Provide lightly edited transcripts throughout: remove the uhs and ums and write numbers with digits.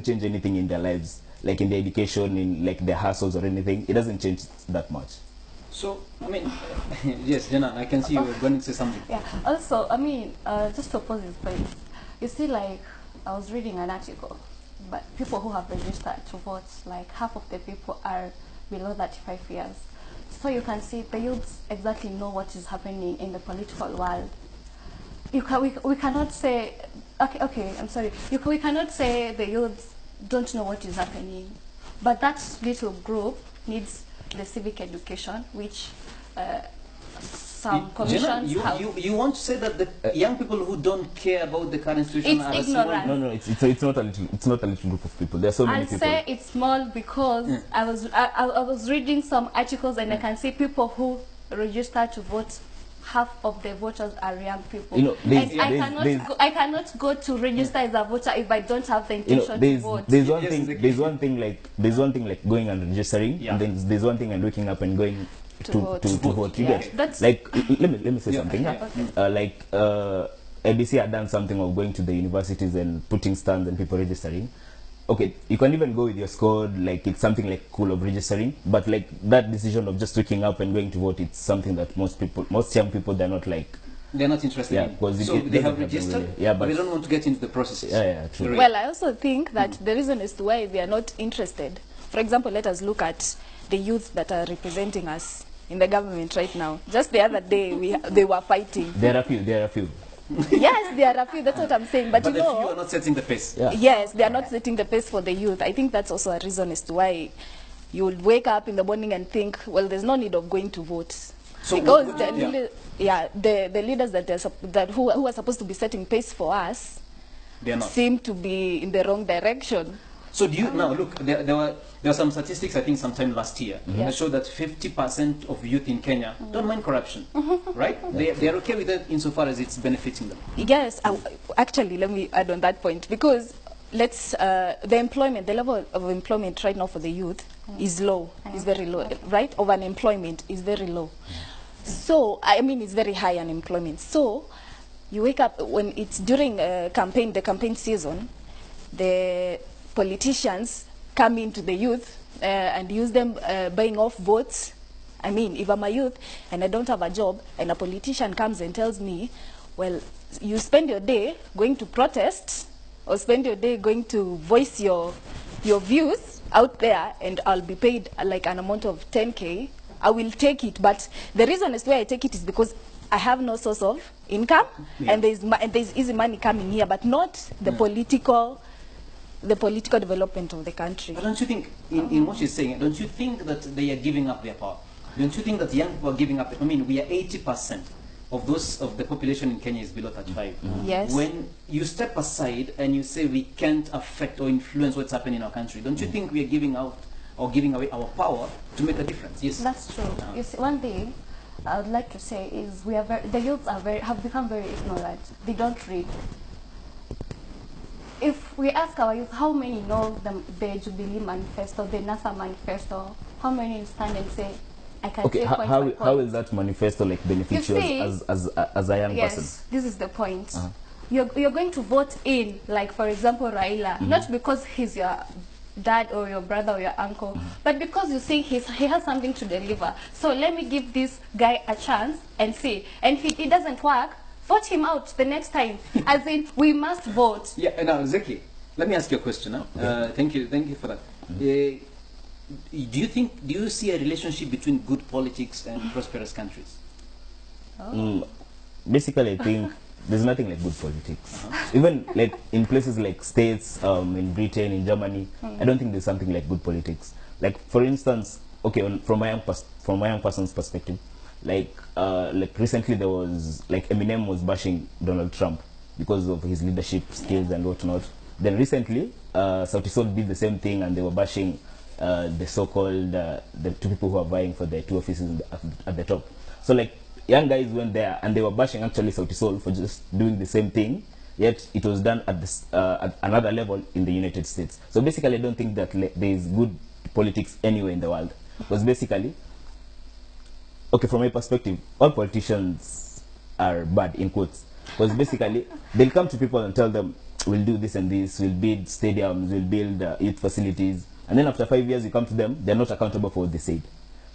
change anything in their lives, like in their education, in like their hustles or anything. It doesn't change that much. So, I mean, yes, Jenna, I can see you were going to say something. Yeah, also, I mean, just to oppose his point, you see, like, I was reading an article, but people who have registered to vote, like, half of the people are below 35 years. So you can see the youths exactly know what is happening in the political world. We cannot say, okay, I'm sorry, we cannot say the youths don't know what is happening, but that little group needs the civic education, which some commissions have. You want to say that the young people who don't care about the current situation are ignorant. No, it's not a little group of people. There are so many people. I'll say it's small because I was reading some articles and I can see people who register to vote. Half of the voters are young people. You know, I cannot go to register as a voter if I don't have the intention to vote. There's one thing like going and registering, and then there's one thing and waking up and going to vote. You get? That's Like, let me say something. Like ABC had done something of going to the universities and putting stands and people registering. Okay, you can even go with your score, like it's something like cool of registering, but like that decision of just waking up and going to vote, it's something that most young people, they're not interested in. So they have registered, really. but they don't want to get into the processes. Yeah, true. Well, I also think that the reason as to why they are not interested, for example, let us look at the youth that are representing us in the government right now. Just the other day, they were fighting. There are a few. Yes, there are a few, that's what I'm saying. But you know, the few are not setting the pace. Yeah. Yes, they are not setting the pace for the youth. I think that's also a reason as to why you will wake up in the morning and think, well, there's no need of going to vote. So because the leaders who are supposed to be setting pace for us seem to be in the wrong direction. So do you now look? There were some statistics I think sometime last year that showed that 50% of youth in Kenya don't mind corruption, right? They are okay with it insofar as it's benefiting them. Yes, actually, let me add on that point because the level of employment right now for the youth is low, is very low, right? Of unemployment is very low. So I mean, it's very high unemployment. So you wake up when it's during the campaign season, the politicians come into the youth and use them buying off votes. I mean, if I'm a youth and I don't have a job and a politician comes and tells me, well, you spend your day going to protest or spend your day going to voice your views out there and I'll be paid like an amount of 10K, I will take it. But the reason as to why I take it is because I have no source of income and there's easy money coming here, but not the political development of the country. But don't you think, in what she's saying, don't you think that they are giving up their power? Don't you think that young people are giving up? I mean, we are 80% of the population in Kenya is below 35. Yes. When you step aside and you say we can't affect or influence what's happening in our country, don't you think we are giving out or giving away our power to make a difference? Yes. That's true. You see, one thing I would like to say is the youths have become very ignorant. They don't read. If we ask our youth how many know the Jubilee Manifesto, the NASA Manifesto, how many stand and say, I can say point by point. How will that manifesto like benefit you as a young person? Yes, this is the point. You're going to vote in, like for example, Raila, not because he's your dad or your brother or your uncle, but because you think he has something to deliver. So let me give this guy a chance and see. And if it doesn't work, vote him out the next time. As in, we must vote. Yeah, now, Zeki, let me ask you a question. Thank you for that. Do you see a relationship between good politics and prosperous countries? Basically, I think there's nothing like good politics. Even like in places like States, in Britain, in Germany, I don't think there's something like good politics. Like for instance, okay, from my young person's perspective, like recently there was like Eminem was bashing Donald Trump because of his leadership skills and whatnot. Then recently, Sauti Sol did the same thing and they were bashing the so-called the two people who are vying for the two offices at the top. So like young guys went there and they were bashing actually Sauti Sol for just doing the same thing, yet it was done at another level in the United States. So basically, I don't think that there is good politics anywhere in the world, because basically, okay, from my perspective, all politicians are bad in quotes, because basically they'll come to people and tell them, we'll do this and this, we'll build stadiums, we'll build youth facilities, and then after 5 years you come to them, they're not accountable for what they said.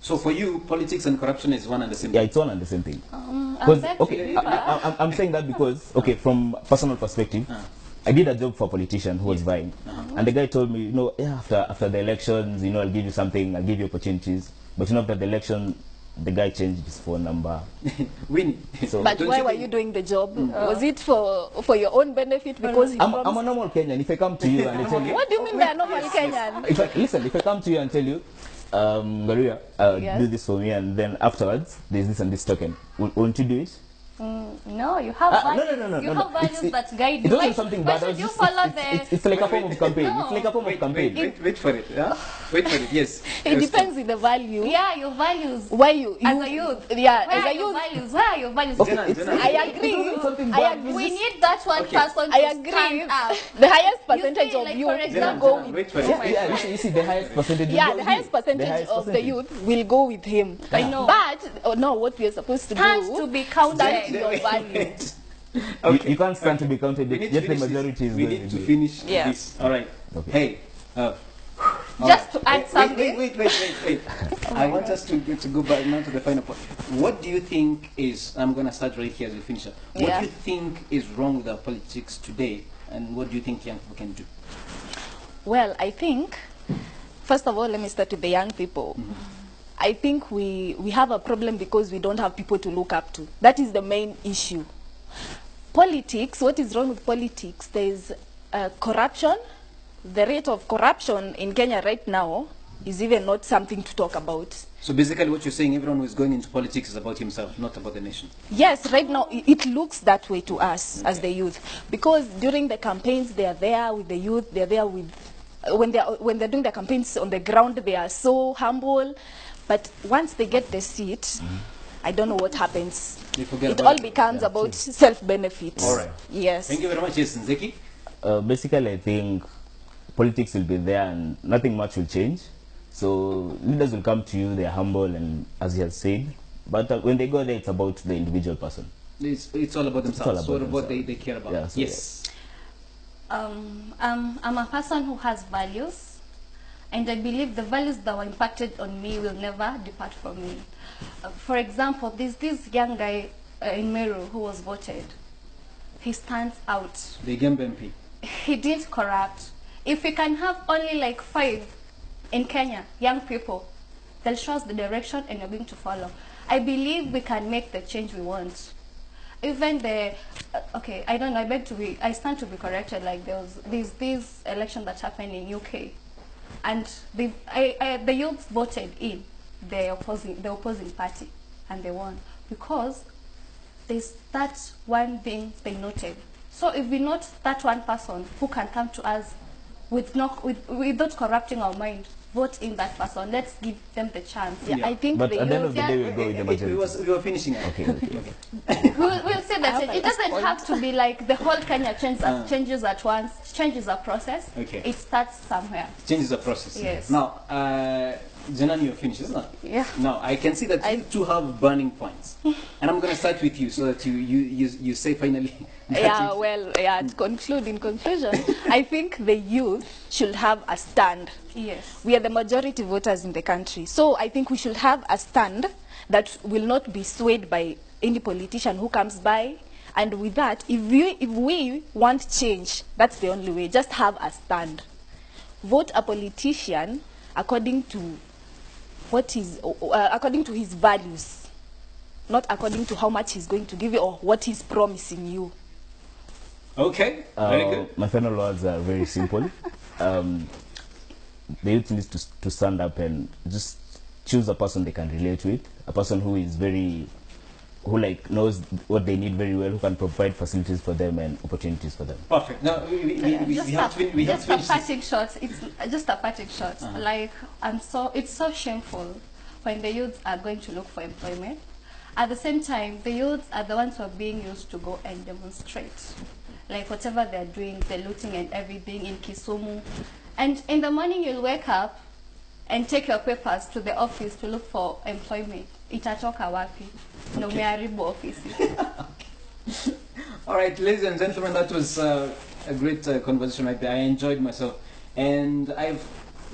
So for you, politics and corruption is one and the same Yeah, thing? it's one and the same thing. I'll Okay, I'm saying that because, okay, from personal perspective, I did a job for a politician who was vying, and the guy told me, you know, yeah, after the elections, you know, I'll give you something, I'll give you opportunities. But you know, after the election, the guy changed his phone number. Winnie. So But Don't why you were think- you doing the job? Was it for your own benefit? Because he I'm promised- a normal Kenyan. If I come to you and I tell you, What do you mean by a normal Kenyan? if I come to you and tell you, Garuya, Yes. do this for me, and then afterwards there's this and this token, won't you do it? No, you have No, values. no. You have values that guide It you. wasn't something Why bad. should you follow the? It's like a form of campaign. No. It's like a form of campaign. Wait for it. Yeah? Wait for it, yes. It depends with the value. Yeah, your values. Why you As a youth. Yeah, Where as are a your youth. values? Where are your values? Okay, Jenna, it's- Jenna. I It agree. wasn't something I bad. agree. We need that one Okay. person I to agree. stand up. The highest You percentage see, of like, youth for will example- go Jenna, with. wait for it. Yeah, you see the highest percentage. Yeah, will the go highest with percentage the highest of the percentage. youth will go with him. I know. But no, what we are supposed to Stand do to be stand counted. to your value. You can't stand to be counted. We need Just to the finish majority this. is We going need to to be. finish Yeah. this. All right. Okay. Hey. all Just right. to add something. Wait. I want us to go back now to the final point. What do you think is, I'm going to start right here as we finish up. What Yeah. do you think is wrong with our politics today, and what do you think young people can do? Well, I think, first of all, let me start with the young people. I think we have a problem because we don't have people to look up to. That is the main issue. Politics, what is wrong with politics? There is corruption. The rate of corruption in Kenya right now is even not something to talk about. So basically what you're saying, everyone who is going into politics is about himself, not about the nation. Yes, right now it looks that way to us as the youth, because during the campaigns they are there with the youth. They are there with when they're doing the campaigns on the ground. They are so humble, but once they get the seat, I don't know what happens. They forget It about all it. becomes about self-benefit. All right. Yes. Thank you very much, yes, Nzeki. Basically, I think politics will be there and nothing much will change. So leaders will come to you, they're humble, and as he has said, but when they go there, it's about the individual person. It's all about themselves. all about It's all about what themselves. they care about. Yeah, so yes. I'm a person who has values, and I believe the values that were impacted on me will never depart from me. For example, there's this young guy in Meru who was voted. He stands out. The Gembe MP. He didn't corrupt. If we can have only like 5 in Kenya, young people, they'll show us the direction and you're going to follow. I believe we can make the change we want. Even the, okay, I don't know, I stand to be corrected, like there's this election that happened in UK, and the youth voted in the opposing party, and they won, because there's that one thing they noted. So if we note that one person who can come to us without corrupting our mind, vote in that person. Let's give them the chance. Yeah, Yeah. I think But the at the end of youth, the day, we'll go with the majority. We were finishing now. Okay. We'll say that it doesn't have to be like the whole Kenya changes at once. Change is a process. Okay. It starts somewhere. Change is a process. Yes. Now, Jenan, you're finished, isn't it? Yeah. Now, I can see that you two have burning points. And I'm going to start with you so that you say finally. that yeah, you- well, yeah, in conclusion, I think the youth should have a stand. Yes. We are the majority voters in the country. So I think we should have a stand that will not be swayed by any politician who comes by. And with that, if we want change, that's the only way. Just have a stand. Vote a politician according to according to his values, not according to how much he's going to give you or what he's promising you. Okay, very good. My final words are very simple. The youth needs to stand up and just choose a person they can relate with, a person who is who knows what they need very well, who can provide facilities for them and opportunities for them. Perfect. Now, we have to finish Just a this. parting shot. It's just a parting shot. Like, it's so shameful when the youths are going to look for employment. At the same time, the youths are the ones who are being used to go and demonstrate. Like whatever they're doing, they're looting and everything in Kisumu. And in the morning you'll wake up and take your papers to the office to look for employment. Itatoka wapi? Na umeharibu ofisi. All right, ladies and gentlemen, that was a great conversation. I enjoyed myself, and I've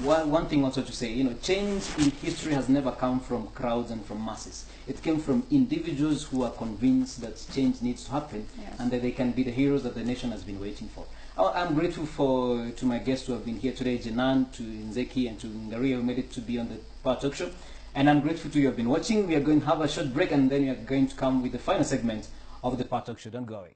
one thing also to say. You know, change in history has never come from crowds and from masses. It came from individuals who are convinced that change needs to happen, Yes. and that they can be the heroes that the nation has been waiting for. I'm grateful to my guests who have been here today, Jenan, to Nzeki, and to Ngaria, who made it to be on the Power Talk Show. And I'm grateful to you who have been watching. We are going to have a short break, and then we are going to come with the final segment of the Power Talk Show. Don't go away.